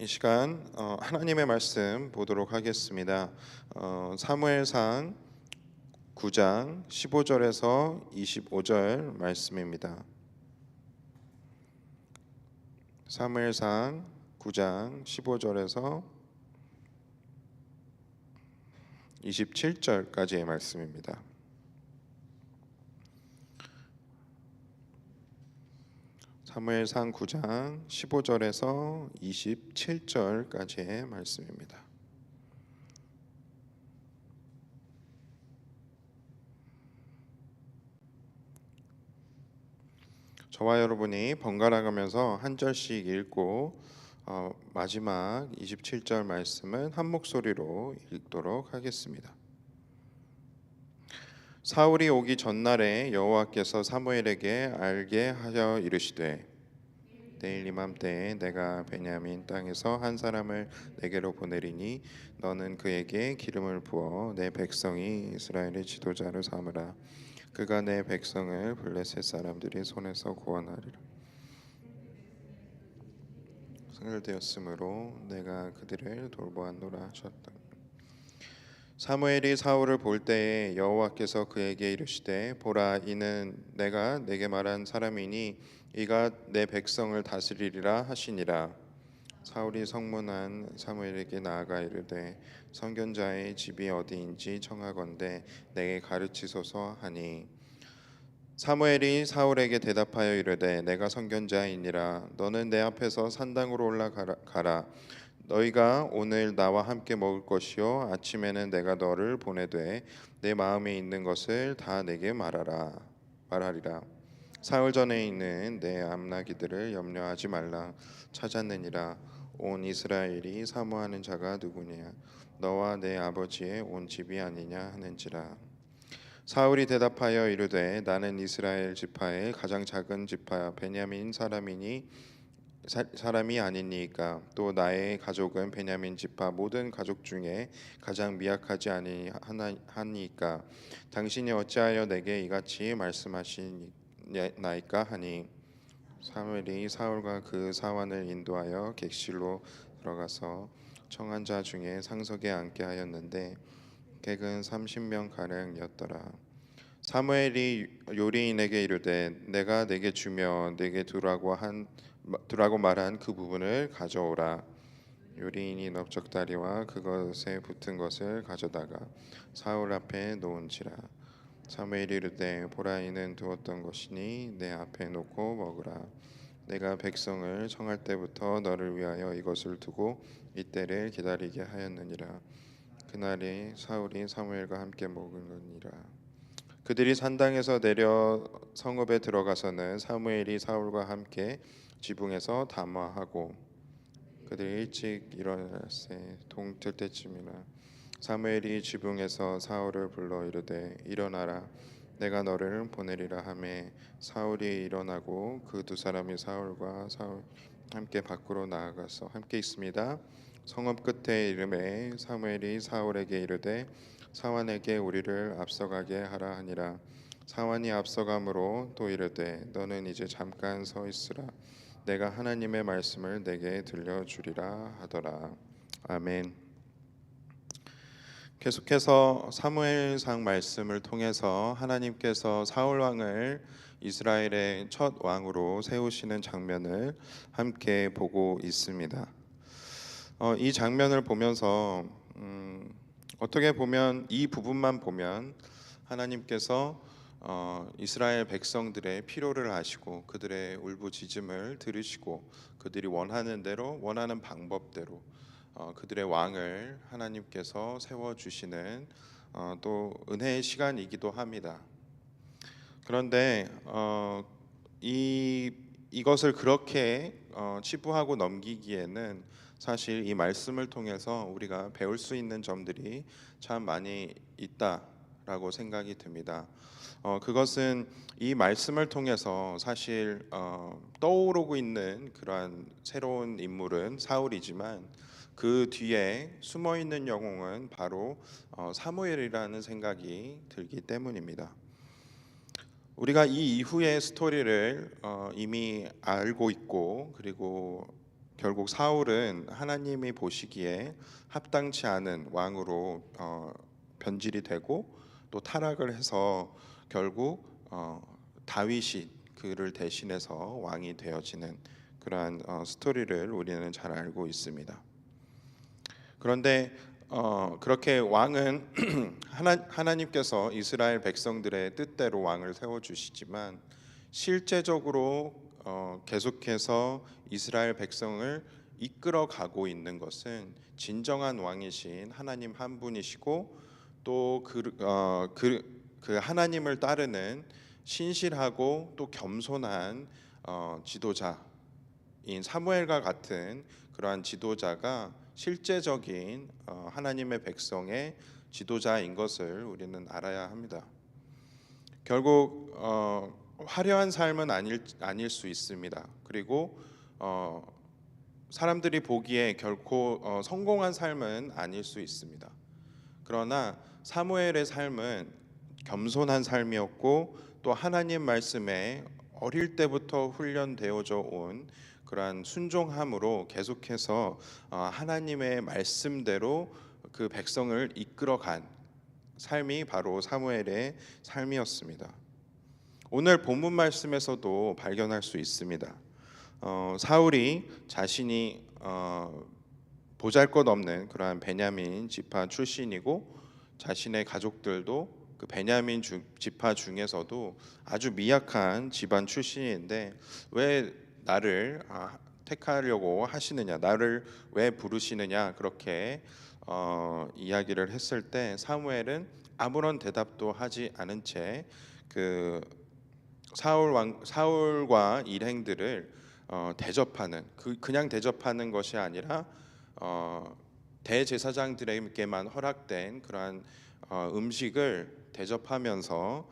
이 시간 하나님의 말씀 보도록 하겠습니다. 사무엘상 9장 15절에서 25절 말씀입니다. 사무엘상 9장 15절에서 27절까지의 말씀입니다. 사무엘상 9장 15절에서 27절까지의 말씀입니다. 저와 여러분이 번갈아 가면서 한 절씩 읽고 마지막 27절 말씀은 한 목소리로 읽도록 하겠습니다. 사울이 오기 전날에 여호와께서 사무엘에게 알게 하여 이르시되 내일 이맘때에 내가 베냐민 땅에서 한 사람을 내게로 보내리니 너는 그에게 기름을 부어 내 백성이 이스라엘의 지도자로 삼으라. 그가 내 백성을 블레셋 사람들이 손에서 구원하리라. 승일되었으므로 내가 그들을 돌보았노라 하셨다. 사무엘이 사울을 볼 때에 여호와께서 그에게 이르시되 보라 이는 내가 내게 말한 사람이니 이가 내 백성을 다스리리라 하시니라. 사울이 성문한 사무엘에게 나아가 이르되 선견자의 집이 어디인지 청하건대 내게 가르치소서 하니 사무엘이 사울에게 대답하여 이르되 내가 선견자이니라. 너는 내 앞에서 산당으로 올라가라. 너희가 오늘 나와 함께 먹을 것이요 아침에는 내가 너를 보내되 내 마음에 있는 것을 다 내게 말하리라. 사흘 전에 있는 내 암나기들을 염려하지 말라. 찾았느니라. 온 이스라엘이 사모하는 자가 누구냐? 너와 내 아버지의 온 집이 아니냐 하는지라. 사울이 대답하여 이르되 나는 이스라엘 지파의 가장 작은 지파 베냐민 사람이 아니니까 또 나의 가족은 베냐민 지파 모든 가족 중에 가장 미약하지 아니하니까 당신이 어찌하여 내게 이같이 말씀하시나이까 하니 사무엘이 사울과 그 사환을 인도하여 객실로 들어가서 청한 자 중에 상석에 앉게 하였는데 객은 30명 가량이었더라. 사무엘이 요리인에게 이르되 내가 내게 주며 내게 두라고 말한 그 부분을 가져오라. 요리인이 넓적다리와 그것에 붙은 것을 가져다가 사울 앞에 놓은지라. 사무엘이 이르되 보라 이는 두었던 것이니 내 앞에 놓고 먹으라. 내가 백성을 청할 때부터 너를 위하여 이것을 두고 이때를 기다리게 하였느니라. 그날이 사울이 사무엘과 함께 먹으니라. 그들이 산당에서 내려 성읍에 들어가서는 사무엘이 사울과 함께 지붕에서 담화하고 그들이 일찍 일어났을 동틀 때쯤이나 사무엘이 지붕에서 사울을 불러 이르되 일어나라 내가 너를 보내리라 하매 사울이 일어나고 그 두 사람이 사울과 사울 함께 밖으로 나아가서 함께 있습니다. 성읍 끝에 이름에 사무엘이 사울에게 이르되 사환에게 우리를 앞서가게 하라 하니라. 사환이 앞서감으로 또 이르되 너는 이제 잠깐 서 있으라. 내가 하나님의 말씀을 내게 들려주리라 하더라. 아멘. 계속해서 사무엘상 말씀을 통해서 하나님께서 사울 왕을 이스라엘의 첫 왕으로 세우시는 장면을 함께 보고 있습니다. 이 장면을 보면서 어떻게 보면 이 부분만 보면 하나님께서 이스라엘 백성들의 필요를 아시고 그들의 울부짖음을 들으시고 그들이 원하는 대로 원하는 방법대로 그들의 왕을 하나님께서 세워주시는 또 은혜의 시간이기도 합니다. 그런데 이것을 그렇게 치부하고 넘기기에는 사실 이 말씀을 통해서 우리가 배울 수 있는 점들이 참 많이 있다라고 생각이 듭니다. 그것은 이 말씀을 통해서 사실 떠오르고 있는 그러한 새로운 인물은 사울이지만 그 뒤에 숨어 있는 영웅은 바로 사무엘이라는 생각이 들기 때문입니다. 우리가 이 이후의 스토리를 이미 알고 있고 그리고 결국 사울은 하나님이 보시기에 합당치 않은 왕으로 변질이 되고 또 타락을 해서 결국 다윗이 그를 대신해서 왕이 되어지는 그러한 스토리를 우리는 잘 알고 있습니다. 그런데 그렇게 왕은 하나님께서 이스라엘 백성들의 뜻대로 왕을 세워 주시지만 실제적으로 계속해서 이스라엘 백성을 이끌어 가고 있는 것은 진정한 왕이신 하나님 한 분이시고 또 그 하나님을 따르는 신실하고 또 겸손한 지도자인 사무엘과 같은 그러한 지도자가 실제적인 하나님의 백성의 지도자인 것을 우리는 알아야 합니다. 결국 화려한 삶은 아닐 수 있습니다. 그리고 사람들이 보기에 결코 성공한 삶은 아닐 수 있습니다. 그러나 사무엘의 삶은 겸손한 삶이었고 또 하나님 말씀에 어릴 때부터 훈련되어져 온 그러한 순종함으로 계속해서 하나님의 말씀대로 그 백성을 이끌어간 삶이 바로 사무엘의 삶이었습니다. 오늘 본문 말씀에서도 발견할 수 있습니다. 사울이 자신이 보잘것없는 그러한 베냐민 지파 출신이고 자신의 가족들도 그 베냐민 지파 중에서도 아주 미약한 집안 출신인데 왜 나를 택하려고 하시느냐, 나를 왜 부르시느냐 그렇게 이야기를 했을 때 사무엘은 아무런 대답도 하지 않은 채 그 사울과 일행들을 대접하는 그냥 대접하는 것이 아니라 대제사장들에게만 허락된 그러한 음식을 대접하면서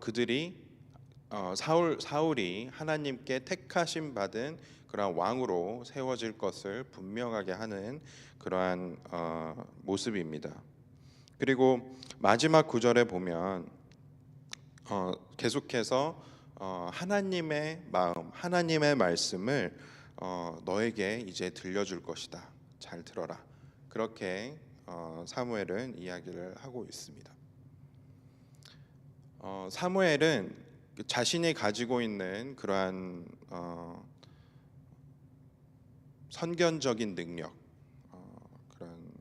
그들이 사울이 하나님께 택하심 받은 그러한 왕으로 세워질 것을 분명하게 하는 그러한 모습입니다. 그리고 마지막 구절에 보면 계속해서 하나님의 마음, 하나님의 말씀을 너에게 이제 들려줄 것이다. 잘 들어라. 그렇게 사무엘은 이야기를 하고 있습니다. 사무엘은 자신이 가지고 있는 그러한 선견적인 능력, 그런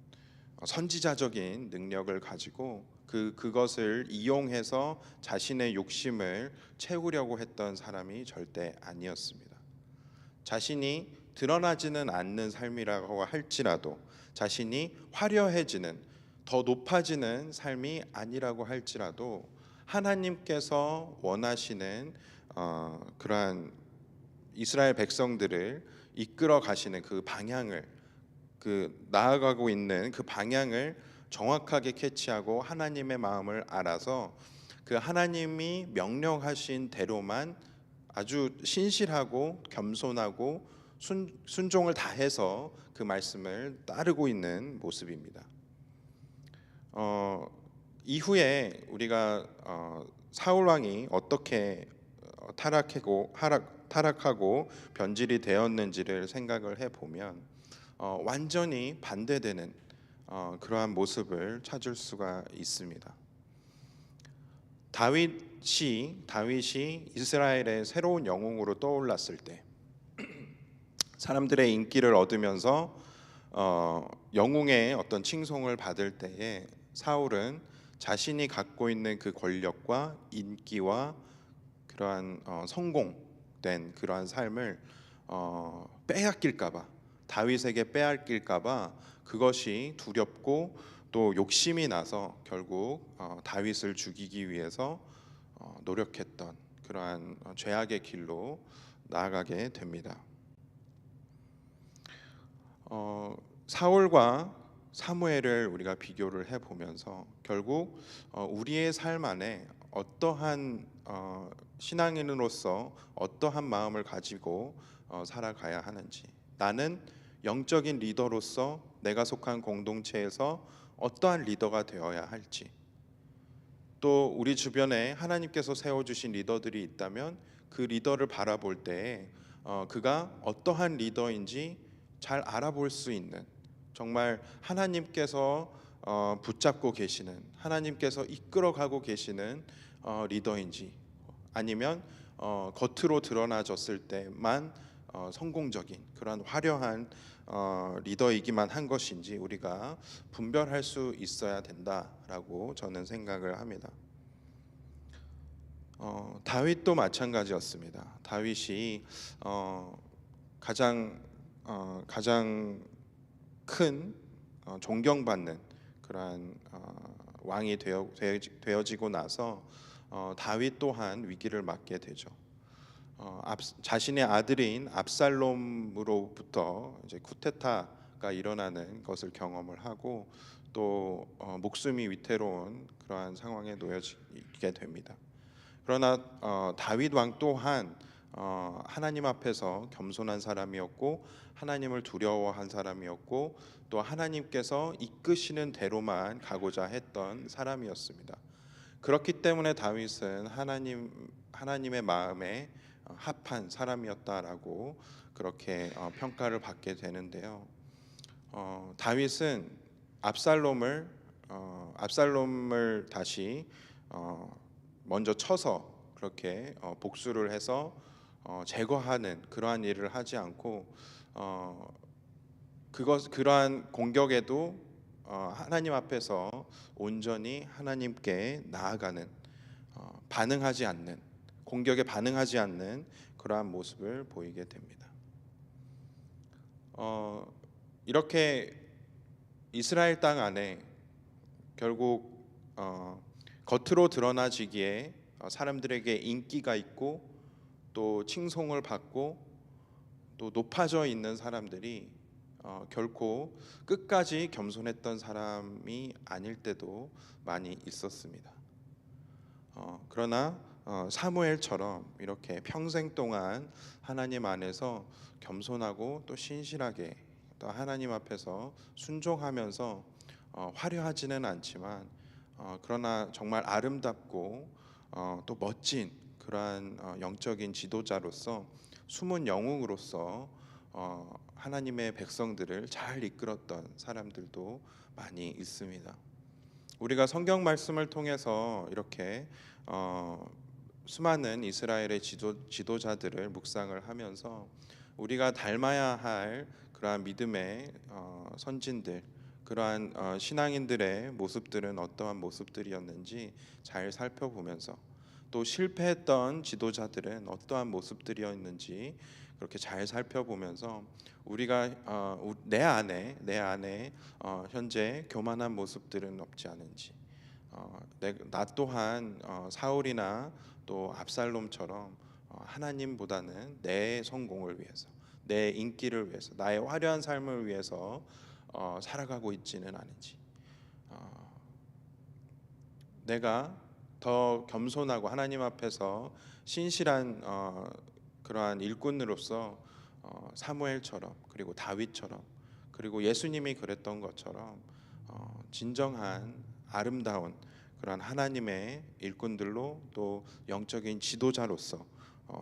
선지자적인 능력을 가지고 그것을 이용해서 자신의 욕심을 채우려고 했던 사람이 절대 아니었습니다. 자신이 드러나지는 않는 삶이라고 할지라도 자신이 화려해지는 더 높아지는 삶이 아니라고 할지라도 하나님께서 원하시는 그러한 이스라엘 백성들을 이끌어 가시는 그 방향을 나아가고 있는 그 방향을 정확하게 캐치하고 하나님의 마음을 알아서 그 하나님이 명령하신 대로만 아주 신실하고 겸손하고 순종을 다해서 그 말씀을 따르고 있는 모습입니다. 이후에 우리가 사울 왕이 어떻게 타락하고 변질이 되었는지를 생각을 해보면 완전히 반대되는 그러한 모습을 찾을 수가 있습니다. 다윗이 이스라엘의 새로운 영웅으로 떠올랐을 때 사람들의 인기를 얻으면서 영웅의 어떤 칭송을 받을 때에 사울은 자신이 갖고 있는 그 권력과 인기와 그러한 성공된 그러한 삶을 빼앗길까봐 다윗에게 빼앗길까봐 그것이 두렵고 또 욕심이 나서 결국 다윗을 죽이기 위해서 노력했던 그러한 죄악의 길로 나아가게 됩니다. 사울과 사무엘을 우리가 비교를 해보면서 결국 우리의 삶 안에 어떠한 신앙인으로서 어떠한 마음을 가지고 살아가야 하는지, 나는 영적인 리더로서 내가 속한 공동체에서 어떠한 리더가 되어야 할지, 또 우리 주변에 하나님께서 세워주신 리더들이 있다면 그 리더를 바라볼 때에 그가 어떠한 리더인지 잘 알아볼 수 있는, 정말 하나님께서 붙잡고 계시는, 하나님께서 이끌어가고 계시는 리더인지, 아니면 겉으로 드러나졌을 때만 성공적인 그런 화려한 리더이기만 한 것인지 우리가 분별할 수 있어야 된다라고 저는 생각을 합니다. 다윗도 마찬가지였습니다. 다윗이 가장 큰 존경받는 그러한 왕이 되어지고 나서 다윗 또한 위기를 맞게 되죠. 자신의 아들인 압살롬으로부터 이제 쿠데타가 일어나는 것을 경험을 하고 또 목숨이 위태로운 그러한 상황에 놓여지게 됩니다. 그러나 다윗 왕 또한 하나님 앞에서 겸손한 사람이었고 하나님을 두려워한 사람이었고 또 하나님께서 이끄시는 대로만 가고자 했던 사람이었습니다. 그렇기 때문에 다윗은 하나님의 마음에 합한 사람이었다라고 그렇게 평가를 받게 되는데요. 다윗은 압살롬을 다시 먼저 쳐서 그렇게 복수를 해서 제거하는 그러한 일을 하지 않고 그러한 공격에도 하나님 앞에서 온전히 하나님께 나아가는 반응하지 않는, 공격에 반응하지 않는 그러한 모습을 보이게 됩니다. 이렇게 이스라엘 땅 안에 결국 겉으로 드러나지기에 사람들에게 인기가 있고 또 칭송을 받고 또 높아져 있는 사람들이 결코 끝까지 겸손했던 사람이 아닐 때도 많이 있었습니다. 그러나 사무엘처럼 이렇게 평생 동안 하나님 안에서 겸손하고 또 신실하게 또 하나님 앞에서 순종하면서 화려하지는 않지만 그러나 정말 아름답고 또 멋진 그러한 영적인 지도자로서 숨은 영웅으로서 하나님의 백성들을 잘 이끌었던 사람들도 많이 있습니다. 우리가 성경 말씀을 통해서 이렇게 수많은 이스라엘의 지도자들을 묵상을 하면서 우리가 닮아야 할 그러한 믿음의 선진들, 그러한 신앙인들의 모습들은 어떠한 모습들이었는지 잘 살펴보면서 또 실패했던 지도자들은 어떠한 모습들이었는지 그렇게 잘 살펴보면서 우리가 내 안에 현재 교만한 모습들은 없지 않은지, 나 또한 사울이나 또 압살롬처럼 하나님보다는 내 성공을 위해서, 내 인기를 위해서, 나의 화려한 삶을 위해서 살아가고 있지는 않은지, 내가 더 겸손하고 하나님 앞에서 신실한 그러한 일꾼으로서 사무엘처럼 그리고 다윗처럼 그리고 예수님이 그랬던 것처럼 진정한 아름다운 그러한 하나님의 일꾼들로 또 영적인 지도자로서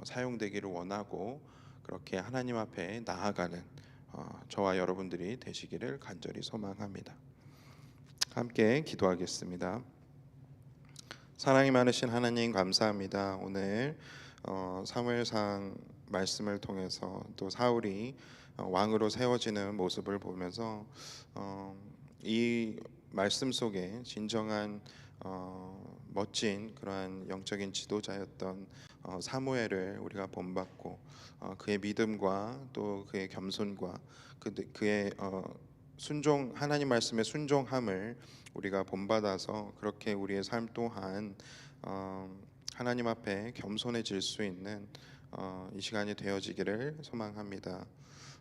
사용되기를 원하고 그렇게 하나님 앞에 나아가는 저와 여러분들이 되시기를 간절히 소망합니다. 함께 기도하겠습니다. 사랑이 많으신 하나님 감사합니다. 오늘 사무엘상 말씀을 통해서 또 사울이 왕으로 세워지는 모습을 보면서 이 말씀 속에 진정한 멋진 그러한 영적인 지도자였던 사무엘을 우리가 본받고 그의 믿음과 또 그의 겸손과 그의 순종, 하나님 말씀의 순종함을 우리가 본받아서 그렇게 우리의 삶 또한 하나님 앞에 겸손해질 수 있는 이 시간이 되어지기를 소망합니다.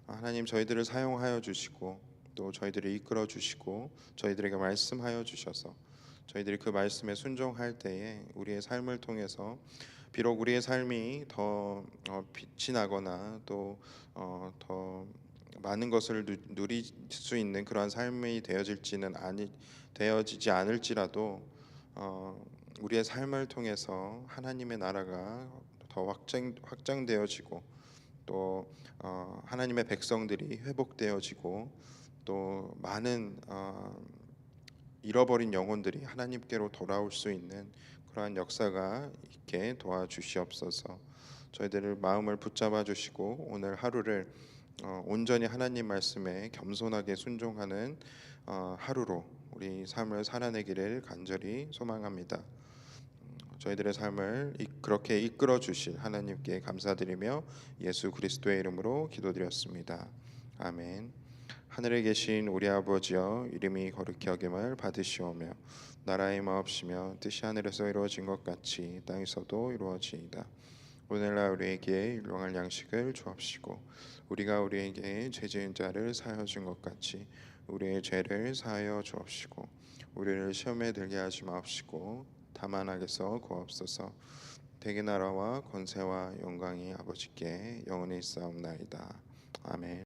하나님, 저희들을 사용하여 주시고 또 저희들을 이끌어 주시고 저희들에게 말씀하여 주셔서 저희들이 그 말씀에 순종할 때에 우리의 삶을 통해서 비록 우리의 삶이 더 빛이 나거나 또 더 많은 것을 누릴 수 있는 그러한 삶이 되어지지 않을지라도 우리의 삶을 통해서 하나님의 나라가 더 확장되어지고 또 하나님의 백성들이 회복되어지고 또 많은 잃어버린 영혼들이 하나님께로 돌아올 수 있는 그러한 역사가 있게 도와주시옵소서. 저희들을 마음을 붙잡아 주시고 오늘 하루를 온전히 하나님 말씀에 겸손하게 순종하는 하루로 우리 삶을 살아내기를 간절히 소망합니다. 저희들의 삶을 그렇게 이끌어 주실 하나님께 감사드리며 예수 그리스도의 이름으로 기도드렸습니다. 아멘. 하늘에 계신 우리 아버지여, 이름이 거룩히 여김을 받으시오며 나라의 마옵시며 뜻이 하늘에서 이루어진 것 같이 땅에서도 이루어지이다. 오늘날 우리에게 일용할 양식을 주옵시고 우리가 우리에게 죄 지은 자를 사하여 준 것 같이 우리의 죄를 사하여 주옵시고 우리를 시험에 들게 하지 마옵시고 다만 악에서 구하옵소서. 대개 나라와 권세와 영광이 아버지께 영원히 있사옵나이다. 아멘.